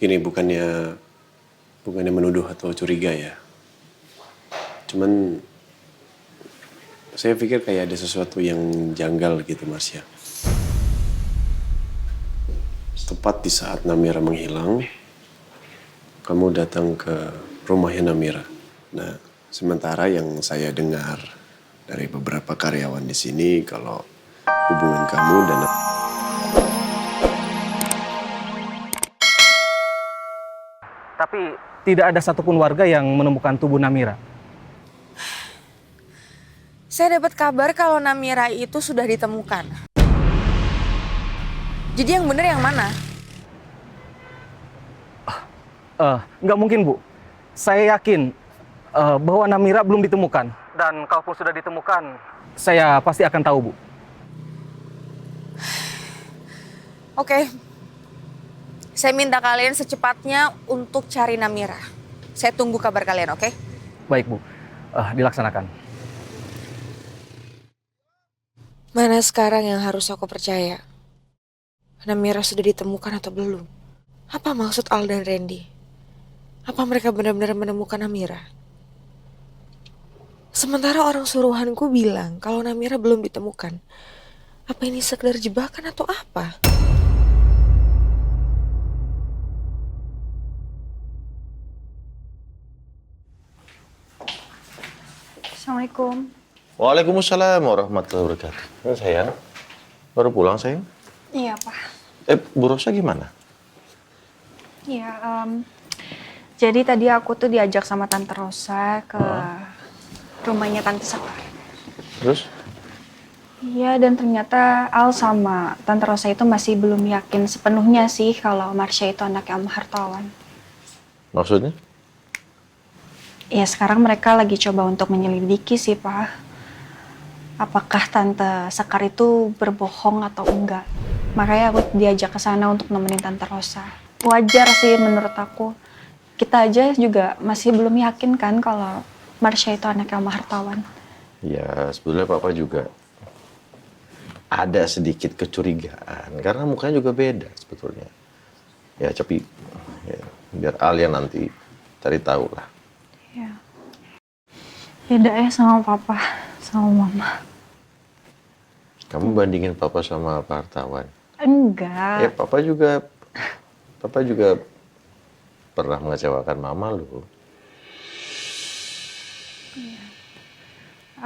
Ini bukannya menuduh atau curiga ya. Cuman saya pikir kayak ada sesuatu yang janggal gitu, Marsya. Tepat di saat Namira menghilang, kamu datang ke rumahnya Namira. Nah, sementara yang saya dengar dari beberapa karyawan di sini kalau hubungan kamu dan Tapi tidak ada satupun warga yang menemukan tubuh Namira. Saya dapat kabar kalau Namira itu sudah ditemukan. Jadi yang benar yang mana? Nggak mungkin, Bu. Saya yakin bahwa Namira belum ditemukan. Dan kalaupun sudah ditemukan, saya pasti akan tahu, Bu. Oke. Saya minta kalian secepatnya untuk cari Namira. Saya tunggu kabar kalian, oke? Baik, Bu. Dilaksanakan. Mana sekarang yang harus aku percaya? Namira sudah ditemukan atau belum? Apa maksud Al dan Randy? Apa mereka benar-benar menemukan Namira? Sementara orang suruhanku bilang kalau Namira belum ditemukan. Apa ini sekedar jebakan atau apa? Assalamualaikum. Waalaikumsalam warahmatullahi wabarakatuh. Sayang, baru pulang sayang? Iya, Pak. Bu Rosa gimana? Iya, jadi tadi aku tuh diajak sama Tante Rosa ke rumahnya Tante Sekar. Terus? Iya, dan ternyata Al sama Tante Rosa itu masih belum yakin sepenuhnya sih kalau Marsha itu anaknya Om Hartawan. Maksudnya? Ya, sekarang mereka lagi coba untuk menyelidiki sih, Pak. Apakah Tante Sekar itu berbohong atau enggak. Makanya aku diajak ke sana untuk nemenin Tante Rosa. Wajar sih menurut aku. Kita aja juga masih belum yakin kan kalau Marsha itu anaknya Om Hartawan. Ya, sebetulnya Papa juga ada sedikit kecurigaan. Karena mukanya juga beda sebetulnya. Ya, tapi ya, biar Alia nanti cari tahu lah. Ya. Beda ya sama Papa, sama Mama. Kamu bandingin Papa sama Pak Hartawan? Enggak. Ya, Papa juga pernah mengecewakan Mama loh.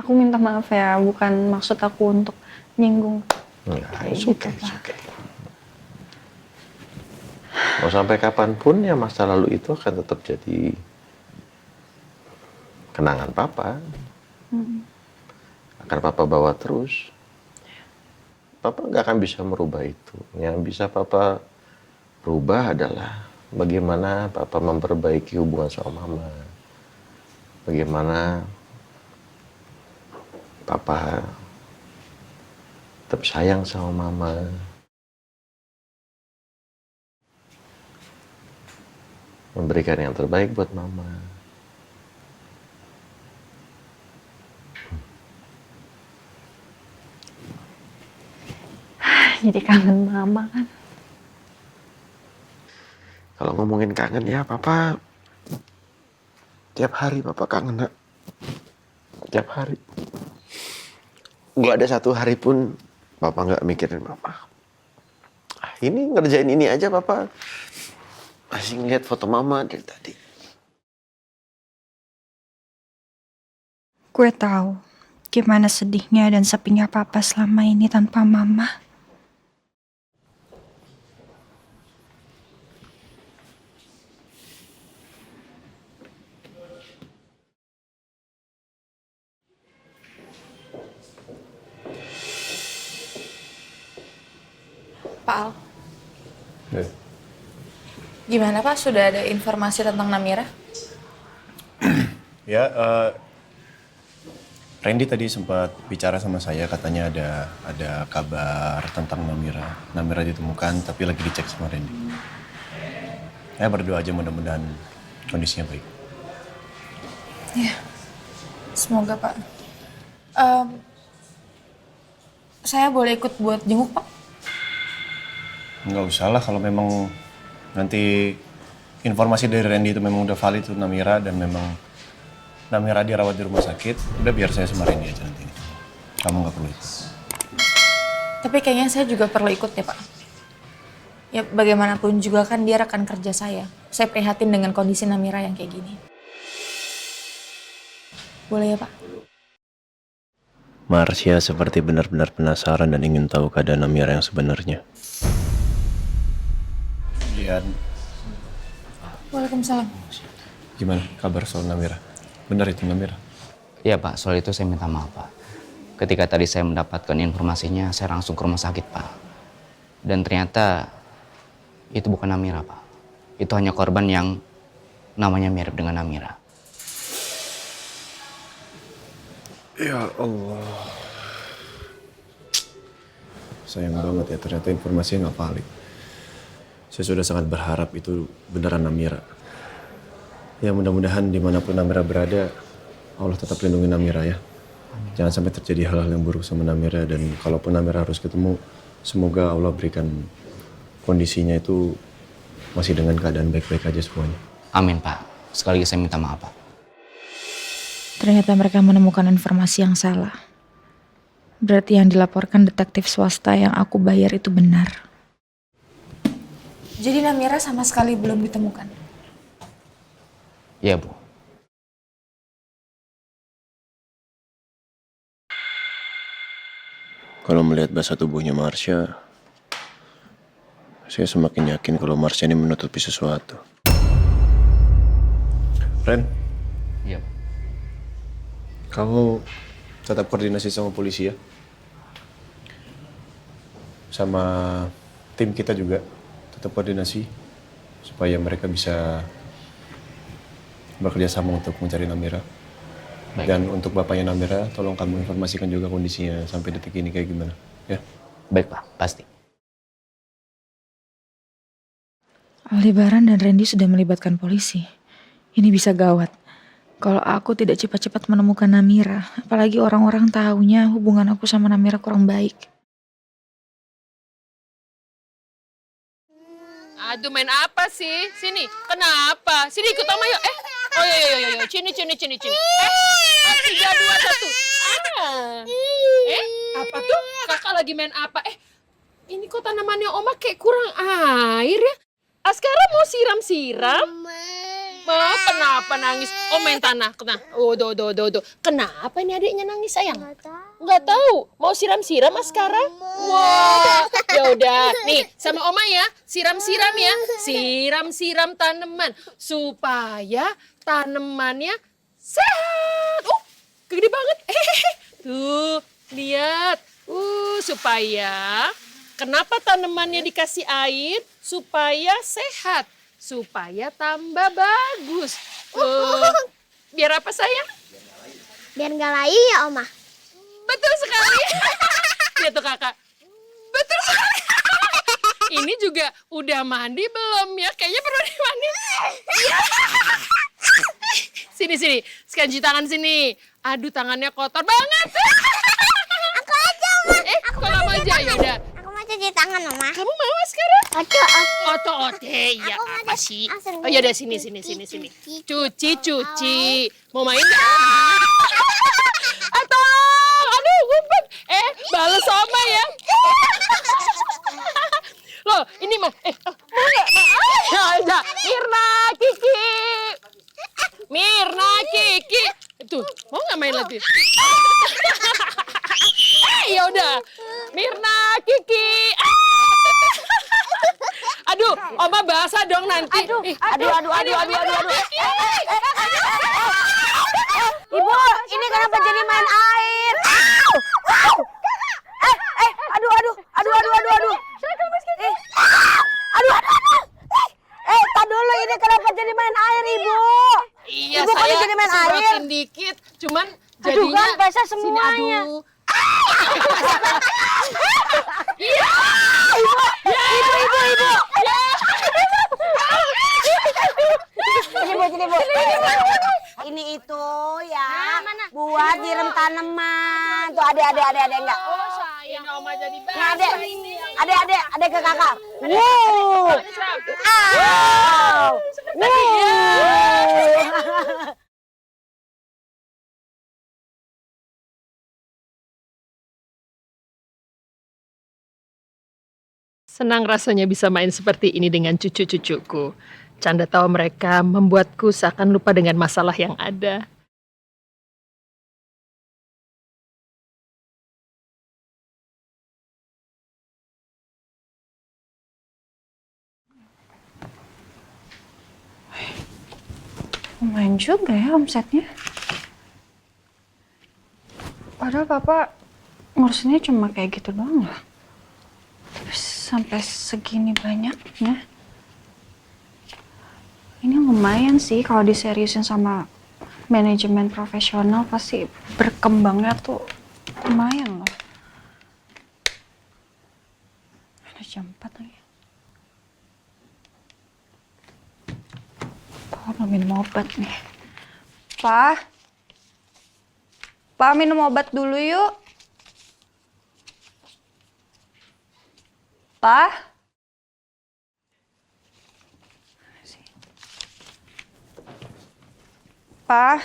Aku minta maaf ya, bukan maksud aku untuk nyinggung. Enggak, Gitu, it's Pak. okay. Mau sampai kapanpun ya masa lalu itu akan tetap jadi kenangan Papa. Akan Papa bawa terus. Papa nggak akan bisa merubah itu. Yang bisa Papa rubah adalah bagaimana Papa memperbaiki hubungan sama Mama. Bagaimana Papa tetap sayang sama Mama. Memberikan yang terbaik buat Mama. Jadi kangen Mama kan. Kalau ngomongin kangen ya Papa tiap hari Papa kangen, Nak. Tiap hari. Nggak ada satu hari pun Papa nggak mikirin Mama. Ini ngerjain ini aja Papa masih ngeliat foto Mama dari tadi. Gue tahu gimana sedihnya dan sepinya Papa selama ini tanpa Mama. Pak Al. Gimana Pak? Sudah ada informasi tentang Namira? ya Randy tadi sempat bicara sama saya, katanya ada kabar tentang Namira. Namira ditemukan tapi lagi dicek sama Randy. Ya berdoa aja mudah-mudahan kondisinya baik. Ya, semoga Pak. Saya boleh ikut buat jenguk Pak? Nggak usah lah kalau memang nanti informasi dari Randy itu memang udah valid tuh Namira, dan memang Namira dirawat di rumah sakit, udah biar saya sama Randy aja nanti. Kamu nggak perlu ikut. Tapi kayaknya saya juga perlu ikut ya Pak. Ya bagaimanapun juga kan dia rekan kerja saya. Saya prihatin dengan kondisi Namira yang kayak gini. Boleh ya Pak? Marsha seperti benar-benar penasaran dan ingin tahu keadaan Namira yang sebenarnya. Iya. Waalaikumsalam. Gimana kabar soal Namira? Benar itu Namira? Iya Pak, soal itu saya minta maaf Pak. Ketika tadi saya mendapatkan informasinya, saya langsung ke rumah sakit Pak. Dan ternyata itu bukan Namira Pak. Itu hanya korban yang namanya mirip dengan Namira. Ya Allah. Sayang banget ya, ternyata informasinya nggak valid. Saya sudah sangat berharap itu beneran Namira. Ya mudah-mudahan dimanapun Namira berada, Allah tetap lindungi Namira ya. Jangan sampai terjadi hal-hal yang buruk sama Namira, dan kalaupun Namira harus ketemu, semoga Allah berikan kondisinya itu masih dengan keadaan baik-baik aja semuanya. Amin Pak. Sekali lagi saya minta maaf Pak. Ternyata mereka menemukan informasi yang salah. Berarti yang dilaporkan detektif swasta yang aku bayar itu benar. Jadi Namira sama sekali belum ditemukan. Iya Bu. Kalau melihat bahasa tubuhnya Marsha, saya semakin yakin kalau Marsha ini menutupi sesuatu. Ren, Iya Bu. kamu tetap koordinasi sama polisi ya. Sama tim kita juga tetap koordinasi supaya mereka bisa bekerja sama untuk mencari Namira. Baik. Dan untuk bapaknya Namira, tolong kamu informasikan juga kondisinya sampai detik ini kayak gimana, ya? Baik Pak, pasti. Aldebaran dan Randy sudah melibatkan polisi. Ini bisa gawat. Kalau aku tidak cepat-cepat menemukan Namira, apalagi orang-orang taunya hubungan aku sama Namira kurang baik. Aduh, main apa sih? Sini, kenapa? Sini ikut Oma yuk. Oh iya. Sini. 3, 2, 1. Apa tuh? Kakak lagi main apa? Ini kok tanamannya Oma kayak kurang air ya? Askara mau siram-siram? Ma, kenapa nangis? Oh, main tanah. Do. Kenapa ini adiknya nangis, sayang? Nggak tahu. Mau siram-siram Askara? Wah, ya udah. Nih, sama Oma ya, siram-siram ya. Siram-siram tanaman supaya tanamannya sehat. Gede banget. Tuh, lihat. Supaya kenapa tanamannya dikasih air? Supaya sehat. Supaya tambah bagus. Biar apa sayang? Biar nggak layu ya Oma. Betul sekali. Lihat tuh kakak. Betul sekali. Ini juga udah mandi belum ya? Kayaknya perlu dimandi. Sini. Sekarang cuci tangan sini. Aduh, tangannya kotor banget. Aku aja Oma. Kok nggak mau aja? Yaudah. Aku mau cuci tangan Oma. Kamu mau sekarang? Oke. Ya Aku mau apa deh, sih? langsung Oh ya udah sini. Cuci. Mau main nggak? Atau aduh ngumpet. Balas Oma ya. Loh, ini mah mau nggak? Ya udah. Mirna, Kiki. Tuh, mau nggak main lagi? Ya udah. Mirna, Kiki. Aduh, Oma basah dong nanti. Aduh. Ibu, ini kenapa jadi main air? Aduh, ini kenapa jadi main air, Ibu? Iya, Ibu, kok saya jadi main air? semprotin dikit. Cuman jadinya kan basah sini, semuanya. aduh. Ini itu ya. Buat direm tanaman. Tuh ada enggak? Oh sayang, Oma jadi Adek, basah ini. adek ke kakak. Wow. Senang rasanya bisa main seperti ini dengan cucu-cucuku. Canda tawa mereka membuatku seakan lupa dengan masalah yang ada. Lumayan juga ya omsetnya. Padahal papa ngurusinnya cuma kayak gitu doang lah. Tapi sampai segini banyaknya. Ini lumayan sih kalau diseriusin sama manajemen profesional, pasti berkembangnya tuh lumayan loh. Ada jam 4 lagi. Belum minum obat nih. Pa minum obat dulu yuk. Pa. Pa.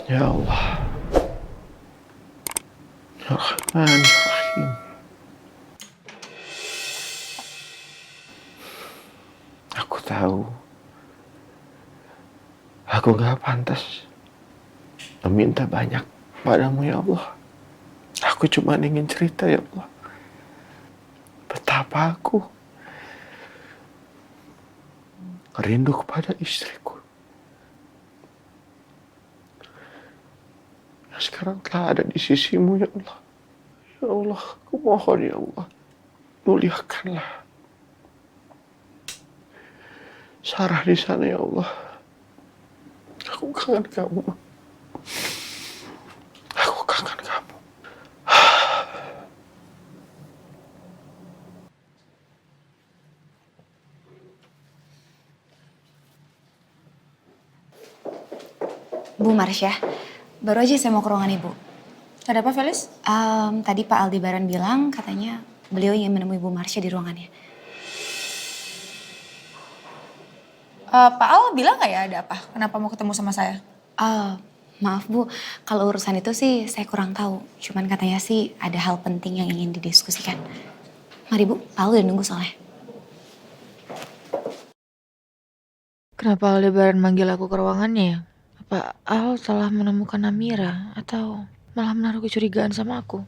Ya Allah. Rahmanirrahim. Aku tahu. Aku gak pantas meminta banyak padamu ya Allah. Aku cuma ingin cerita ya Allah. Betapa aku rindu kepada istriku. Yang sekarang telah ada di sisimu ya Allah. Ya Allah, aku mohon ya Allah. Muliakanlah Sarah di sana ya Allah. Aku kangen kamu. Aku kangen kamu. Bu Marsha, baru aja saya mau ke ruangan Ibu. Ada apa, Felis? Tadi Pak Aldebaran bilang katanya beliau ingin menemui Bu Marsha di ruangannya. Pak Al bilang nggak ya ada apa? Kenapa mau ketemu sama saya? Maaf Bu, kalau urusan itu sih saya kurang tahu. Cuman katanya sih ada hal penting yang ingin didiskusikan. Mari Bu, Pak Al udah nunggu soalnya. Kenapa Aldebaran manggil aku ke ruangannya ya? Apa Al telah menemukan Amira atau malah menaruh kecurigaan sama aku?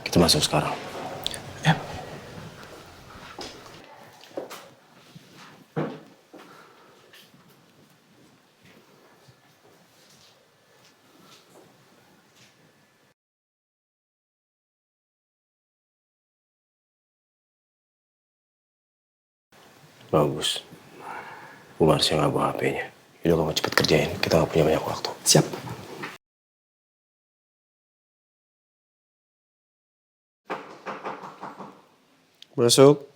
Kita masuk sekarang. Ya. Bagus. Bu Marsha nggak bawa HP-nya. Yaudah kamu cepet kerjain. Kita nggak punya banyak waktu. Siap. Masuk.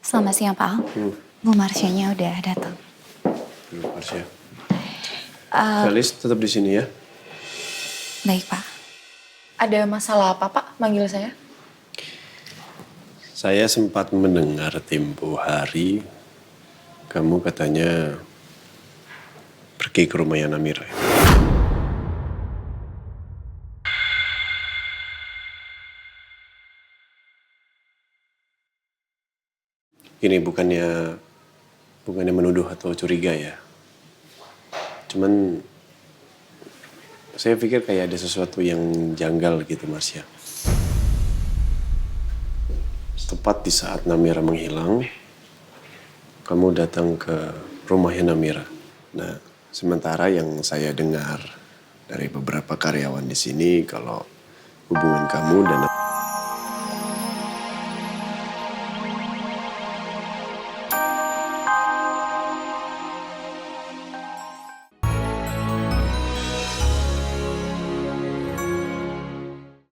Selamat siang Pak Al. Bu Marsyanya udah datang. Bu Marsha. Felis tetap di sini ya. Baik Pak. Ada masalah apa Pak manggil saya? Saya sempat mendengar tempo hari kamu katanya pergi ke rumahnya Amira. Ini bukannya menuduh atau curiga ya. Cuman saya pikir kayak ada sesuatu yang janggal gitu Marsha. Tepat di saat Namira menghilang, kamu datang ke rumahnya Namira. Nah, sementara yang saya dengar dari beberapa karyawan di sini kalau hubungan kamu dan